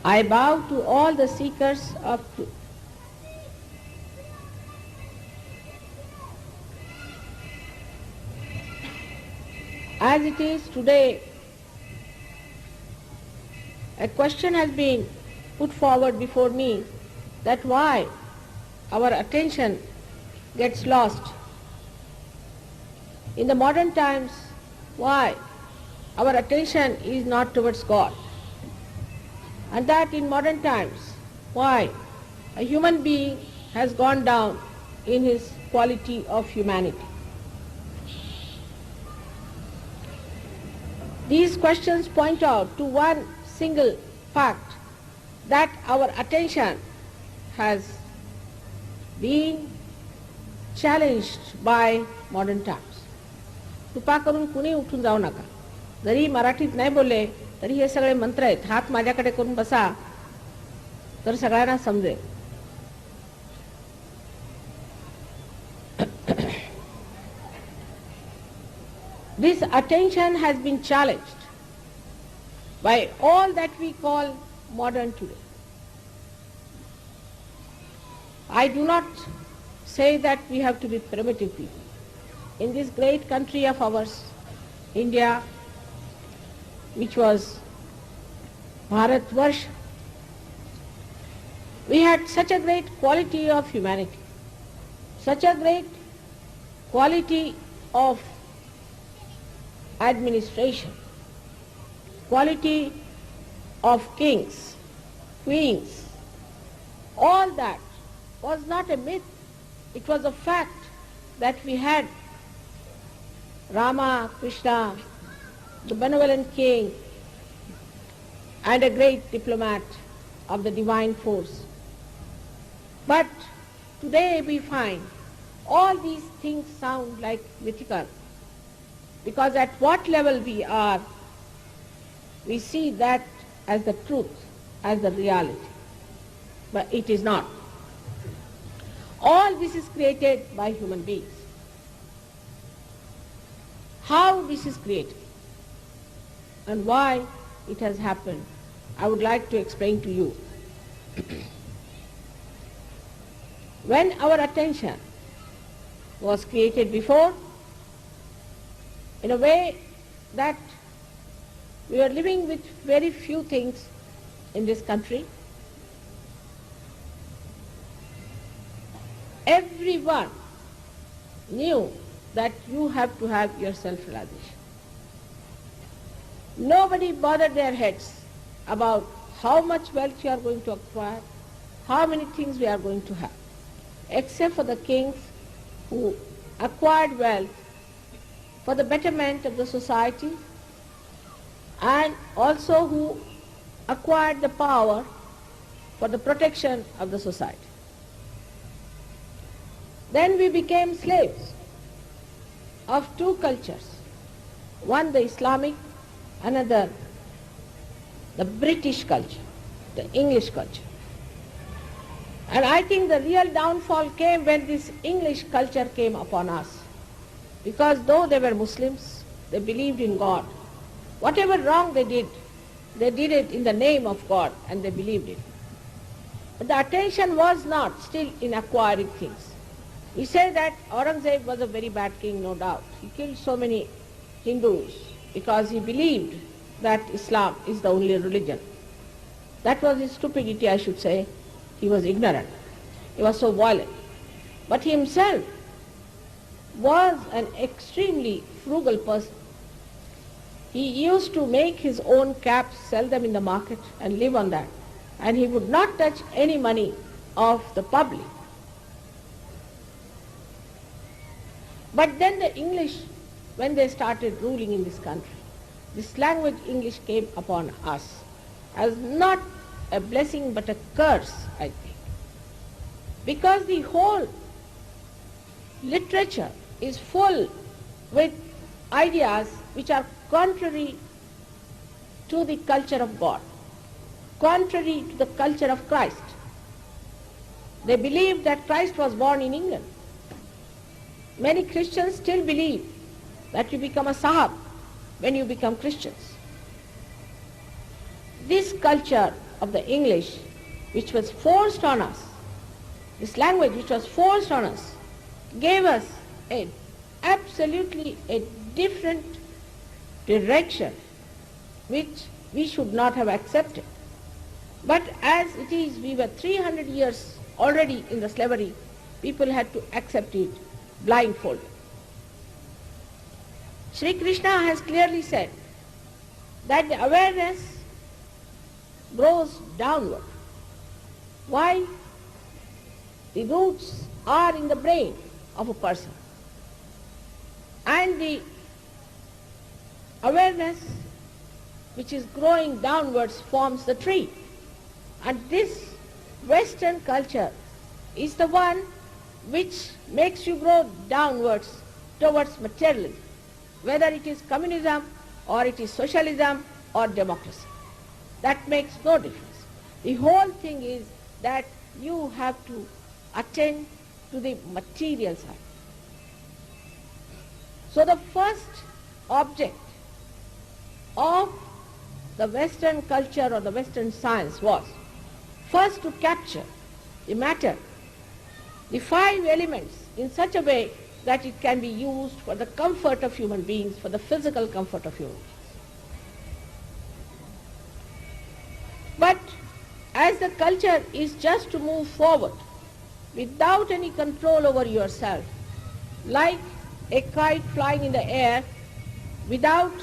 I bow to all the seekers of truth. As it is today, a question has been put forward before me that why our attention gets lost. In the modern times, why our attention is not towards God. And that in modern times, why a human being has gone down in his quality of humanity. These questions point out to one single fact, that our attention has been challenged by modern times. कृपा करून कुणी उठून जाऊ नका. जरी मराठीत नाही बोलले तरी हे सगळे मंत्र आहेत. हात माझ्याकडे करून बसा तर सगळ्यांना समजेल. This attention has been challenged by all that we call modern today. I do not say that we have to be primitive people. In this great country of ours, India, which was Bharatvarsh, we had such a great quality of humanity, such a great quality of administration, quality of kings, queens. All that was not a myth. It was a fact that we had Rama, Krishna, the benevolent king, and a great diplomat of the divine force. But today we find all these things sound like mythical, because at what level we are, we see that as the truth, as the reality. But it is not. All this is created by human beings. How this is created and why it has happened, I would like to explain to you. When our attention was created before, in a way that we were living with very few things in this country, everyone knew that you have to have your self-realization. Nobody bothered their heads about how much wealth you are going to acquire, how many things we are going to have, except for the kings who acquired wealth for the betterment of the society, and also who acquired the power for the protection of the society. Then we became slaves of two cultures, one the Islamic, another the British culture, the English culture. And I think the real downfall came when this English culture came upon us. Because though they were Muslims, they believed in God. Whatever wrong they did it in the name of God, and they believed it. But the attention was not still in acquiring things. We say that Aurangzeb was a very bad king, no doubt. He killed so many Hindus because he believed that Islam is the only religion. That was his stupidity, I should say. He was ignorant. He was so violent. But he himself was an extremely frugal person. He used to make his own caps, sell them in the market, and live on that. And he would not touch any money of the public. But then the English, when they started ruling in this country, this language English came upon us as not a blessing but a curse, I think. Because the whole literature is full with ideas which are contrary to the culture of God, contrary to the culture of Christ. They believe that Christ was born in England. Many Christians still believe that you become a Sahab when you become Christians. This culture of the English, which was forced on us, this language which was forced on us, gave us absolutely a different direction which we should not have accepted. But as it is, we were 300 years already in the slavery, people had to accept it blindfolded. Sri Krishna has clearly said that the awareness grows downward. Why? The roots are in the brain of a person. And the awareness which is growing downwards forms the tree. And this Western culture is the one which makes you grow downwards towards materialism, whether it is communism or it is socialism or democracy. That makes no difference. The whole thing is that you have to attend to the material side. So the first object of the Western culture or the Western science was first to capture the matter, the 5 elements, in such a way that it can be used for the comfort of human beings, for the physical comfort of human beings. But as the culture is just to move forward without any control over yourself, like a kite flying in the air without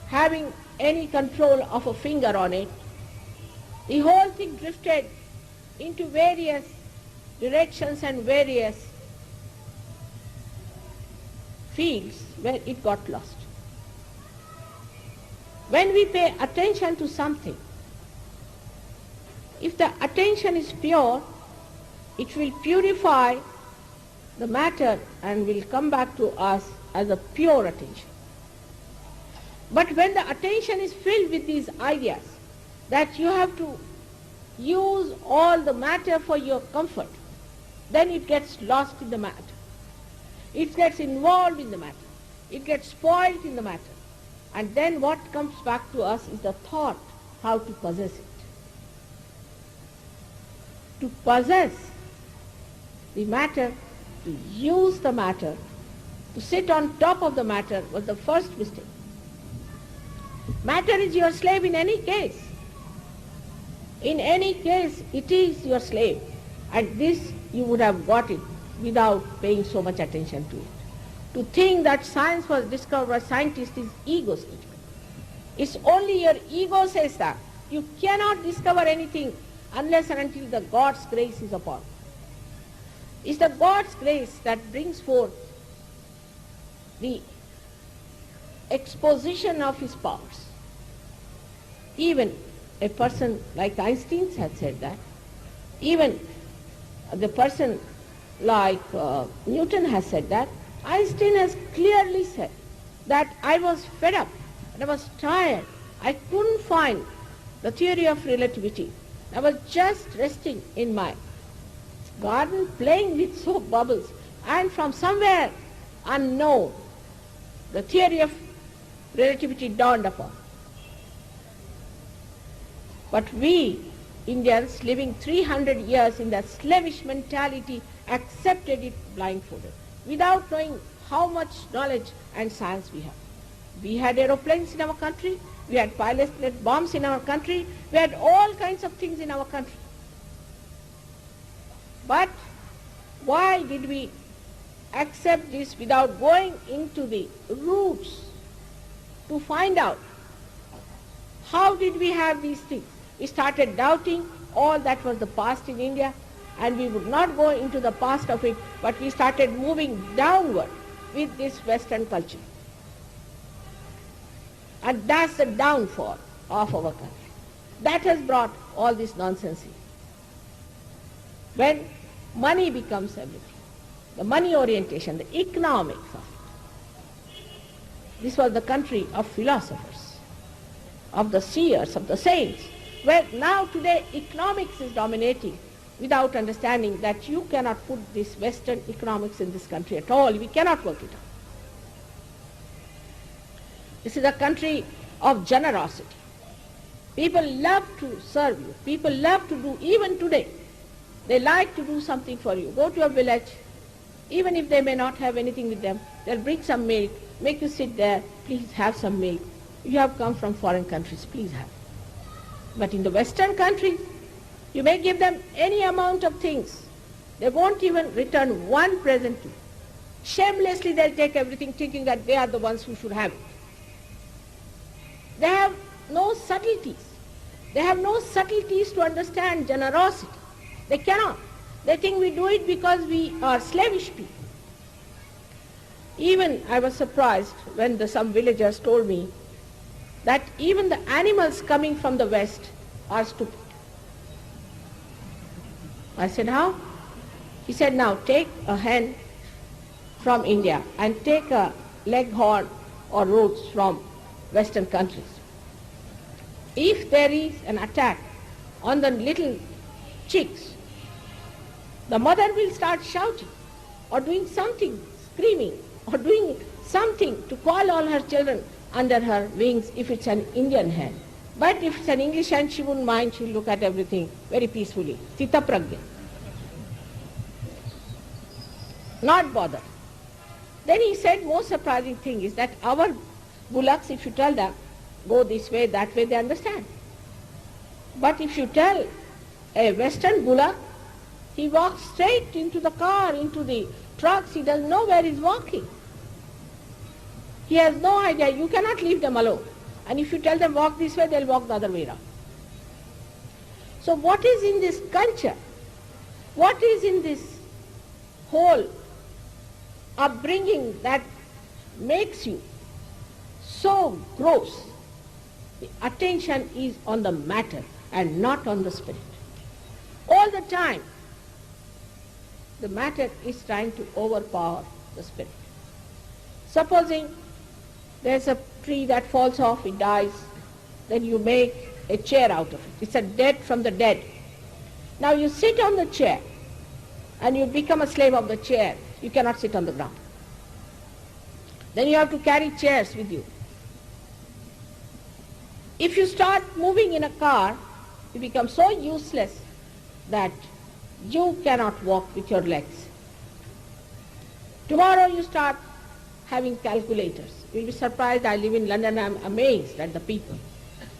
having any control of a finger on it, the whole thing drifted into various directions and various fields where it got lost. When we pay attention to something, if the attention is pure, it will purify the matter and will come back to us as a pure attention. But when the attention is filled with these ideas that you have to use all the matter for your comfort, then it gets lost in the matter. It gets involved in the matter. It gets spoiled in the matter. And then what comes back to us is the thought how to possess it. To possess the matter, to use the matter, to sit on top of the matter was the first mistake. Matter is your slave in any case. In any case, it is your slave. And this you would have got it without paying so much attention to it. To think that science was discovered by scientists is egoistic. It's only your ego says that. You cannot discover anything unless and until the God's grace is upon. It's the God's grace that brings forth the exposition of his powers. Even a person like Einstein had said that. Even the person like Newton has said that. Einstein has clearly said that I was fed up and I was tired. I couldn't find the theory of relativity. I was just resting in my garden playing with soap bubbles, and from somewhere unknown the theory of relativity dawned upon. But we Indians, living 300 years in that slavish mentality, accepted it blindfolded without knowing how much knowledge and science we have. We had aeroplanes in our country, we had pilotless bombs in our country, we had all kinds of things in our country. But why did we accept this without going into the roots to find out how did we have these things? We started doubting all that was the past in India, and we would not go into the past of it, but we started moving downward with this Western culture. And that's the downfall of our country. That has brought all this nonsense in. When money becomes everything, the money orientation, the economics of it. This was the country of philosophers, of the seers, of the saints, where now today economics is dominating without understanding that you cannot put this Western economics in this country at all. We cannot work it out. This is a country of generosity. People love to serve you. People love to do, even today, they like to do something for you. Go to a village, even if they may not have anything with them, they'll bring some milk, make you sit there, please have some milk. You have come from foreign countries, please have. But in the Western countries, you may give them any amount of things. They won't even return one present to you. Shamelessly they'll take everything thinking that they are the ones who should have it. They have no subtleties. They have no subtleties to understand generosity. They cannot. They think we do it because we are slavish people. Even I was surprised when some villagers told me that even the animals coming from the West are stupid. I said, how? He said, now take a hen from India and take a leghorn or roach from Western countries. If there is an attack on the little chicks, the mother will start shouting or doing something, screaming, or doing something to call all her children under her wings if it's an Indian hen. But if it's an English hen, she wouldn't mind, she'll look at everything very peacefully. Stita pragya. Not bothered. Then he said, most surprising thing is that our bullocks, if you tell them, go this way, that way, they understand. But if you tell a Western bullock, he walks straight into the car, into the trucks, he doesn't know where he's walking. He has no idea. You cannot leave them alone. And if you tell them walk this way, they'll walk the other way around. So what is in this culture? What is in this whole upbringing that makes you so gross? The attention is on the matter and not on the spirit. All the time, the matter is trying to overpower the spirit. Supposing there's a tree that falls off, it dies, then you make a chair out of it. It's a dead from the dead. Now you sit on the chair and you become a slave of the chair. You cannot sit on the ground. Then you have to carry chairs with you. If you start moving in a car, you become so useless that you cannot walk with your legs. Tomorrow you start having calculators. You'll be surprised. I live in London, I'm amazed at the people.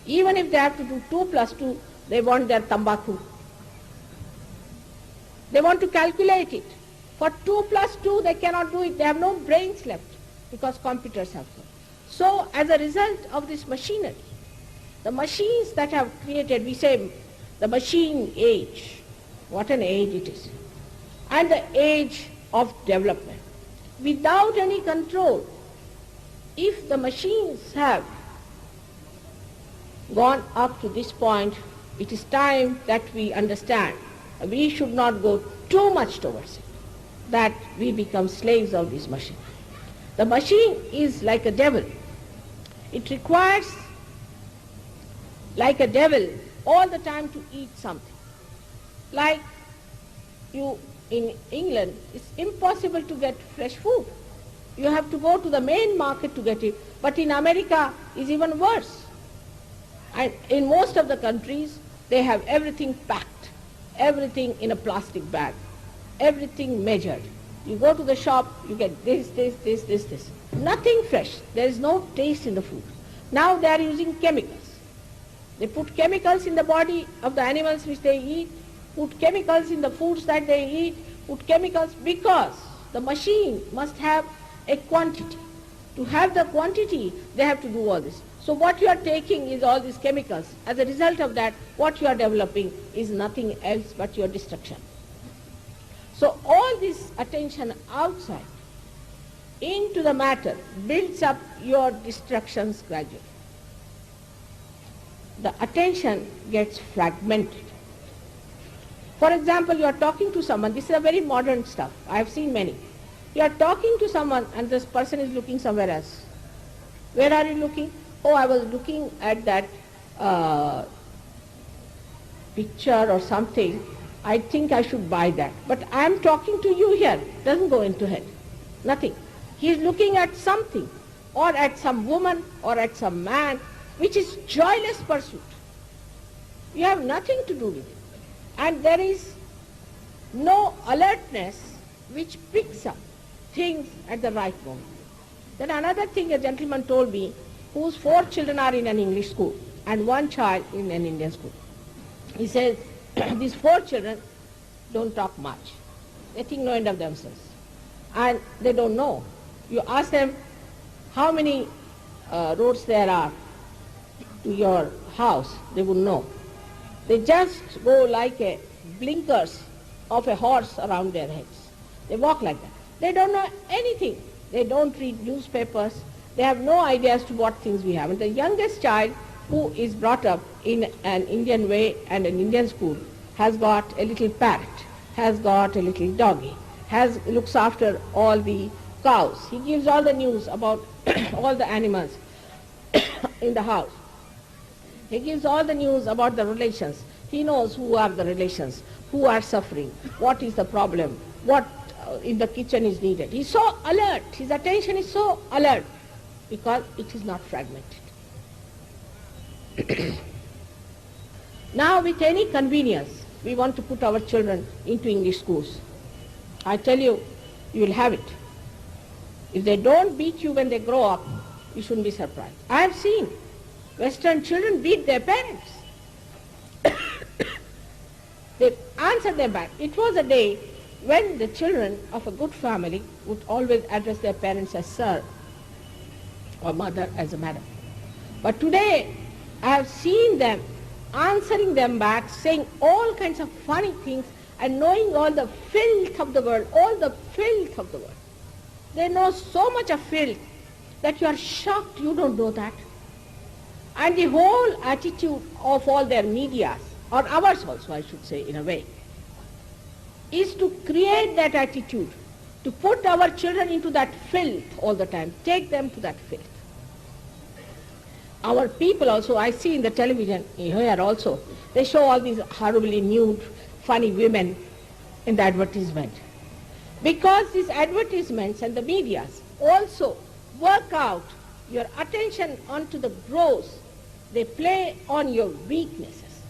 Even if they have to do 2 plus 2, they want their tambaku. They want to calculate it. For 2 plus 2, they cannot do it. They have no brains left because computers have them. So as a result of this machinery, the machines that have created, we say the machine age, what an age it is, and the age of development. Without any control, if the machines have gone up to this point, it is time that we understand we should not go too much towards it, that we become slaves of this machine. The machine is like a devil. It requires, like a devil, all the time to eat something. Like you in England, it's impossible to get fresh food. You have to go to the main market to get it. But in America, it's even worse. And in most of the countries, they have everything packed, everything in a plastic bag, everything measured. You go to the shop, you get this. Nothing fresh. There is no taste in the food. Now they are using chemicals. They put chemicals in the body of the animals which they eat, put chemicals in the foods that they eat, put chemicals because the machine must have a quantity. To have the quantity, they have to do all this. So what you are taking is all these chemicals. As a result of that, what you are developing is nothing else but your destruction. So all this attention outside into the matter builds up your destructions gradually. The attention gets fragmented. For example, you are talking to someone, this is a very modern stuff, I have seen many. You are talking to someone and this person is looking somewhere else. Where are you looking? Oh, I was looking at that picture or something. I think I should buy that. But I am talking to you here. It doesn't go into head. Nothing. He is looking at something or at some woman or at some man, which is joyless pursuit. You have nothing to do with it. And there is no alertness which picks up things at the right moment. Then another thing a gentleman told me, whose 4 children are in an English school and 1 child in an Indian school. He says, these 4 children don't talk much. They think no end of themselves. And they don't know. You ask them how many roads there are to your house, they wouldn't know. They just go like a blinkers of a horse around their heads. They walk like that. They don't know anything. They don't read newspapers. They have no idea as to what things we have. And the youngest child, who is brought up in an Indian way and an Indian school, has got a little parrot, has got a little doggy, looks after all the cows. He gives all the news about all the animals in the house. He gives all the news about the relations. He knows who are the relations, who are suffering, what is the problem, what in the kitchen is needed. He's so alert, his attention is so alert because it is not fragmented. Now with any convenience, we want to put our children into English schools. I tell you, you will have it. If they don't beat you when they grow up, you shouldn't be surprised. I have seen Western children beat their parents. They answer them back. It was a day when the children of a good family would always address their parents as sir or mother as a madam. But today, I have seen them answering them back, saying all kinds of funny things and knowing all the filth of the world, all the filth of the world. They know so much of filth that you are shocked you don't know that. And the whole attitude of all their medias, or ours also I should say in a way, is to create that attitude, to put our children into that filth all the time, take them to that filth. Our people also, I see in the television here also, they show all these horribly nude, funny women in the advertisement. Because these advertisements and the medias also work out your attention onto the gross. They play on your weaknesses.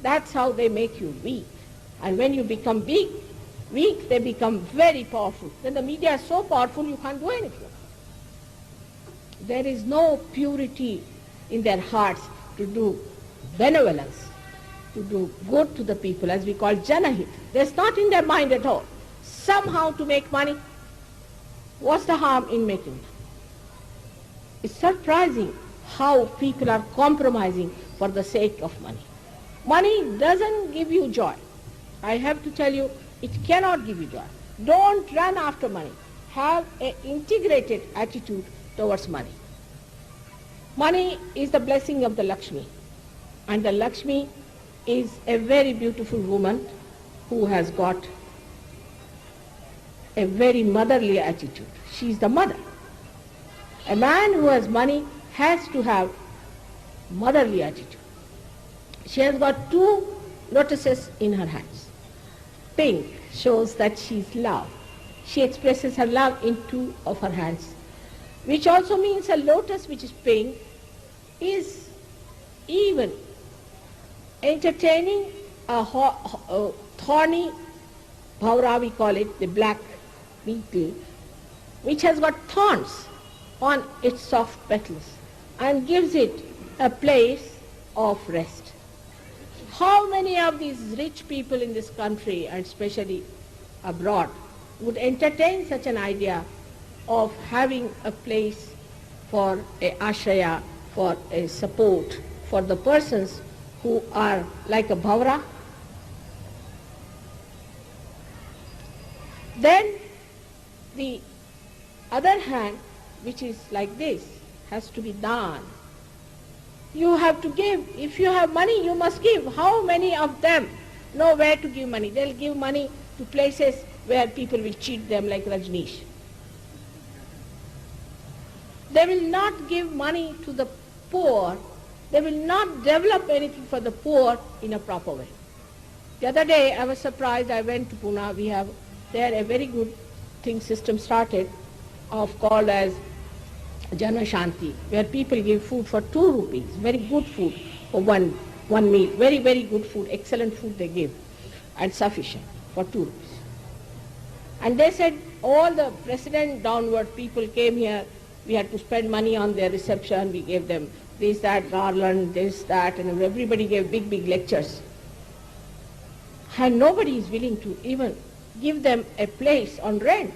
That's how they make you weak. And when you become weak, they become very powerful. Then the media is so powerful you can't do anything. There is no purity in their hearts to do benevolence, to do good to the people, as we call janahit. There's not in their mind at all. Somehow to make money. What's the harm in making money? It's surprising how people are compromising for the sake of money. Money doesn't give you joy. I have to tell you, it cannot give you joy. Don't run after money. Have an integrated attitude towards money. Money is the blessing of the Lakshmi. And the Lakshmi is a very beautiful woman who has got a very motherly attitude. She is the mother. A man who has money has to have motherly attitude. She has got 2 lotuses in her hands. Pink shows that she is love. She expresses her love in 2 of her hands, which also means a lotus which is pink is even entertaining a thorny bhaura, we call it, the black beetle, which has got thorns on its soft petals and gives it a place of rest. How many of these rich people in this country, and especially abroad, would entertain such an idea of having a place for a ashraya, for a support for the persons who are like a bhaura? Then the other hand, which is like this, has to be daan. You have to give. If you have money, you must give. How many of them know where to give money? They'll give money to places where people will cheat them, like Rajneesh. They will not give money to the poor. They will not develop anything for the poor in a proper way. The other day I was surprised. I went to Pune. We have there a very good system started called as Jana Shanti, where people give food for 2 rupees, very good food for 1 one meal, very, very good food, excellent food they gave, and sufficient for 2 rupees. And they said all the president downward people came here, we had to spend money on their reception, we gave them this, that, garland, this, that, and everybody gave big, big lectures. And nobody is willing to even give them a place on rent.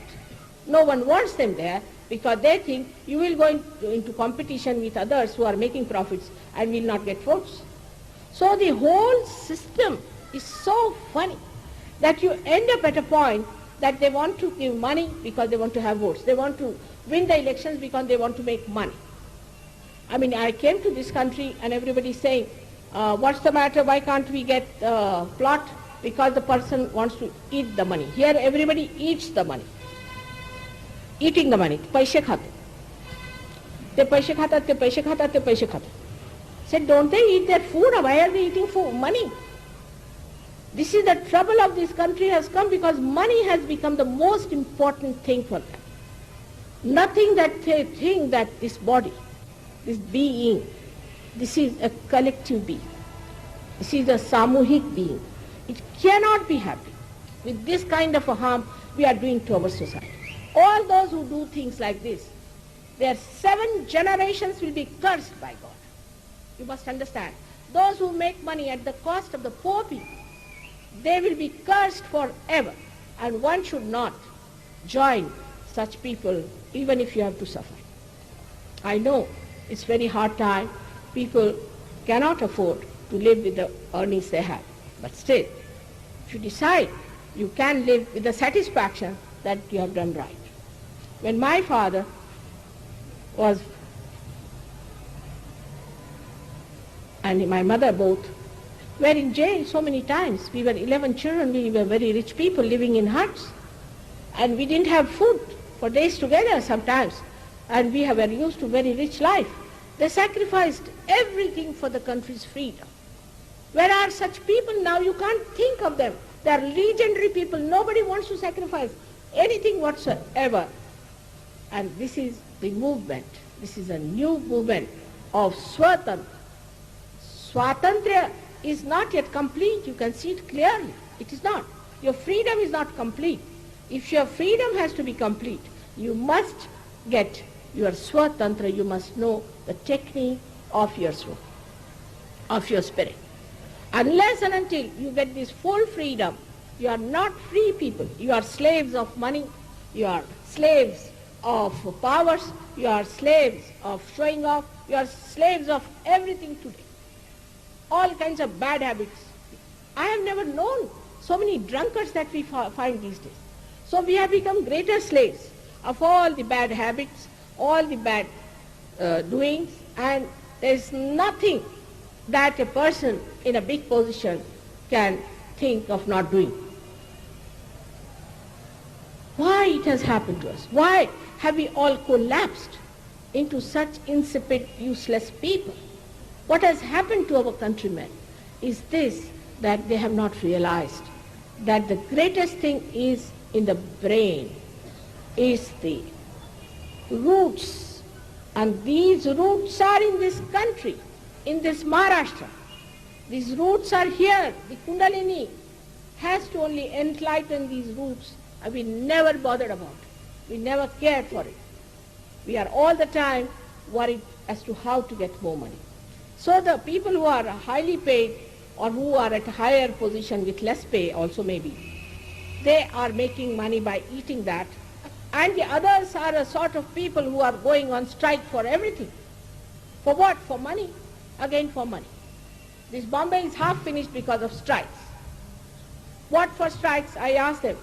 No one wants them there because they think you will go into competition with others who are making profits and will not get votes. So the whole system is so funny that you end up at a point that they want to give money because they want to have votes. They want to win the elections because they want to make money. I mean, I came to this country and everybody is saying, what's the matter, why can't we get plot? Because the person wants to eat the money. Here everybody eats the money. Eating the money, paise khate. They paise khata, they paise khata, they paise khata. Said, don't they eat their food? Why are they eating food? Money? This is the trouble of this country has come because money has become the most important thing for them. Nothing that they think that this body, this being, this is a collective being. This is a samuhik being. It cannot be happy with this kind of a harm we are doing to our society. All those who do things like this, their 7 generations will be cursed by God. You must understand. Those who make money at the cost of the poor people, they will be cursed forever. And one should not join such people even if you have to suffer. I know it's very hard time. People cannot afford to live with the earnings they have. But still, if you decide, you can live with the satisfaction that you have done right. When my father was, and my mother both, were in jail so many times. We were 11 children, we were very rich people living in huts. And we didn't have food for days together sometimes. And we were used to very rich life. They sacrificed everything for the country's freedom. Where are such people now? You can't think of them. They are legendary people. Nobody wants to sacrifice anything whatsoever. And this is the movement. This is a new movement of Swatantra. Swatantra is not yet complete. You can see it clearly. It is not. Your freedom is not complete. If your freedom has to be complete, you must get your Swatantra. You must know the technique of your Swa, of your spirit. Unless and until you get this full freedom, you are not free people. You are slaves of money. You are slaves of powers. You are slaves of showing off. You are slaves of everything today. All kinds of bad habits. I have never known so many drunkards that we find these days. So we have become greater slaves of all the bad habits, all the bad doings, and there is nothing that a person in a big position can think of not doing. Why it has happened to us? Why have we all collapsed into such insipid, useless people? What has happened to our countrymen is this, that they have not realized that the greatest thing is in the brain, is the roots. And these roots are in this country, in this Maharashtra. These roots are here. The Kundalini has to only enlighten these roots, and we never bothered about it. We never cared for it. We are all the time worried as to how to get more money. So the people who are highly paid or who are at a higher position with less pay also maybe, they are making money by eating that. And the others are a sort of people who are going on strike for everything. For what? For money. Again for money. This Bombay is half finished because of strikes. What for strikes? I asked them.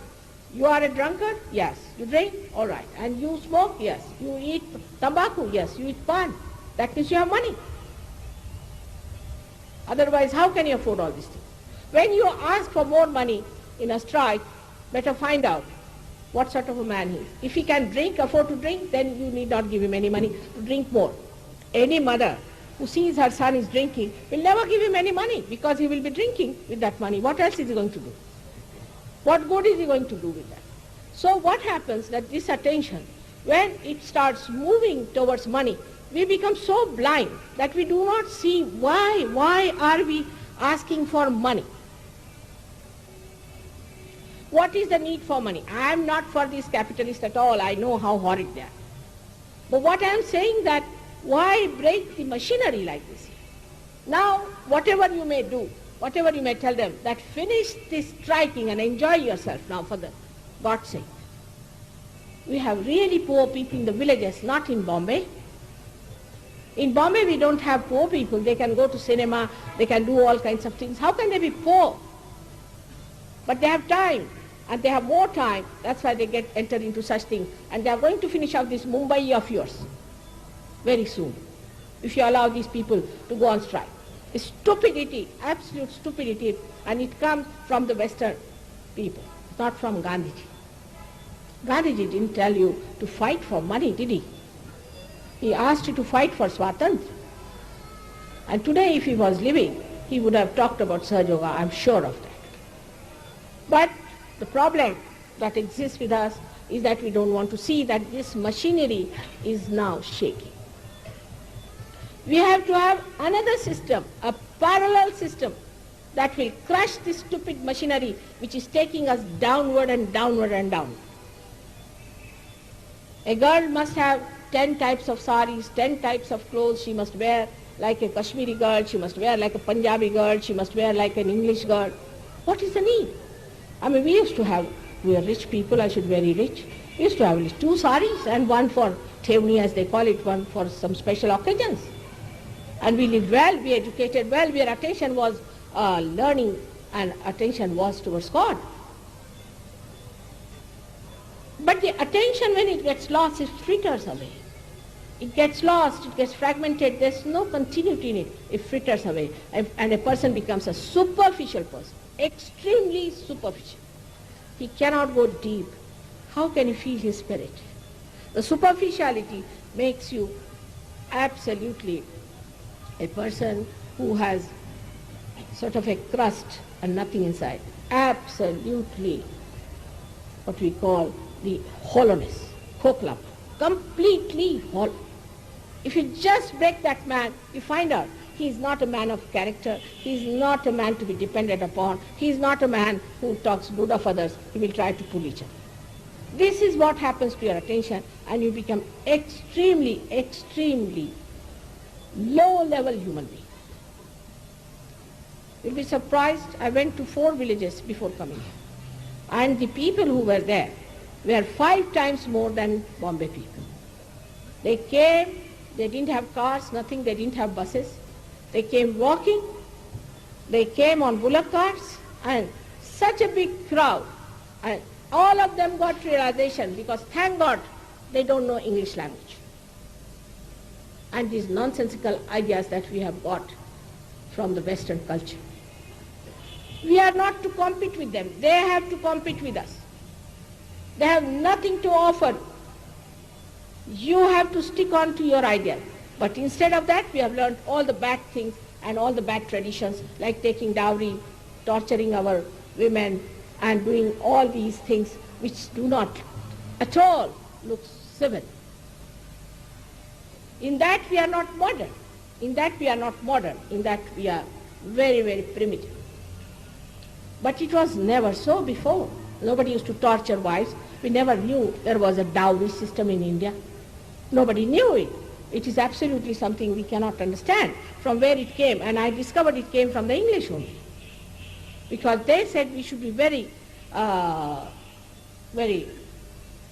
You are a drunkard? Yes. You drink? All right. And you smoke? Yes. You eat tobacco? Yes. You eat pan? That means you have money. Otherwise, how can you afford all these things? When you ask for more money in a strike, better find out what sort of a man he is. If he can drink, afford to drink, then you need not give him any money to drink more. Any mother who sees her son is drinking will never give him any money because he will be drinking with that money. What else is he going to do? What good is he going to do with that? So what happens that this attention, when it starts moving towards money, we become so blind that we do not see why are we asking for money. What is the need for money? I am not for these capitalists at all. I know how horrid they are. But what I am saying that why break the machinery like this? Now, whatever you may do, whatever you may tell them, that finish this striking and enjoy yourself now for the God's sake. We have really poor people in the villages, not in Bombay. In Bombay we don't have poor people. They can go to cinema, they can do all kinds of things. How can they be poor? But they have time, and they have more time. That's why they get entered into such things. And they are going to finish off this Mumbai of yours very soon, if you allow these people to go on strike. It's stupidity, absolute stupidity, and it comes from the Western people, not from Gandhiji. Gandhiji didn't tell you to fight for money, did he? He asked you to fight for Swatantra. And today, if he was living, he would have talked about Sahajoga, I'm sure of that. But the problem that exists with us is that we don't want to see that this machinery is now shaking. We have to have another system, a parallel system that will crush this stupid machinery which is taking us downward and downward and downward. A girl must have 10 types of saris, 10 types of clothes she must wear, like a Kashmiri girl, she must wear like a Punjabi girl, she must wear like an English girl. What is the need? I mean, we are rich people, I should be very rich. We used to have at least 2 saris and one for Thevni, as they call it, one for some special occasions. And we lived well, we educated well, where attention was learning and attention was towards God. But the attention, when it gets lost, it fritters away. It gets lost, it gets fragmented, there's no continuity in it. It fritters away, and a person becomes a superficial person, extremely superficial. He cannot go deep. How can he feel his spirit? The superficiality makes you absolutely a person who has sort of a crust and nothing inside. Absolutely what we call the hollowness, kokla, completely hollow. If you just break that man, you find out he is not a man of character, he is not a man to be depended upon, he is not a man who talks good of others, he will try to pull each other. This is what happens to your attention, and you become extremely, extremely low-level human being. You'll be surprised, I went to 4 villages before coming here, and the people who were there were 5 times more than Bombay people. They came, they didn't have cars, nothing, they didn't have buses. They came walking, they came on bullock carts, and such a big crowd. And all of them got realization, because thank God they don't know English language. And these nonsensical ideas that we have got from the Western culture. We are not to compete with them. They have to compete with us. They have nothing to offer. You have to stick on to your ideal. But instead of that, we have learned all the bad things and all the bad traditions, like taking dowry, torturing our women, and doing all these things which do not at all look civil. In that we are not modern. In that we are not modern. In that we are very, very primitive. But it was never so before. Nobody used to torture wives. We never knew there was a dowry system in India. Nobody knew it. It is absolutely something we cannot understand from where it came. And I discovered it came from the English only. Because they said we should be very, very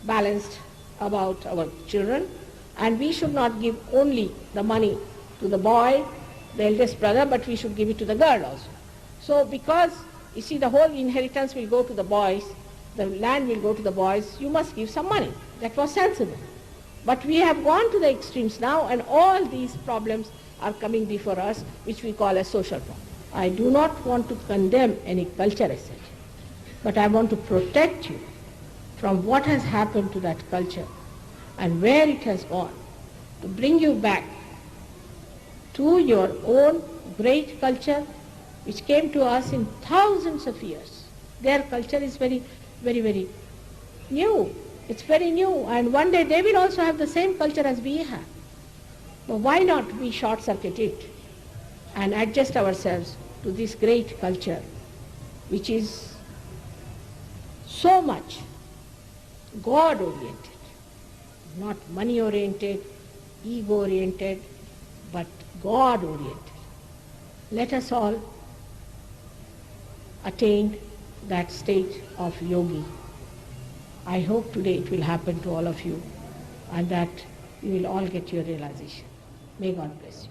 balanced about our children, and we should not give only the money to the boy, the eldest brother, but we should give it to the girl also. So because, you see, the whole inheritance will go to the boys, the land will go to the boys, you must give some money. That was sensible. But we have gone to the extremes now, and all these problems are coming before us, which we call a social problem. I do not want to condemn any culture as such, but I want to protect you from what has happened to that culture and where it has gone, to bring you back to your own great culture, which came to us in thousands of years. Their culture is very, very, very new. It's very new, and one day they will also have the same culture as we have. But why not we short circuit it and adjust ourselves to this great culture which is so much God oriented, not money oriented, ego oriented, but God oriented. Let us all attain that state of yogi. I hope today it will happen to all of you and that you will all get your realization. May God bless you.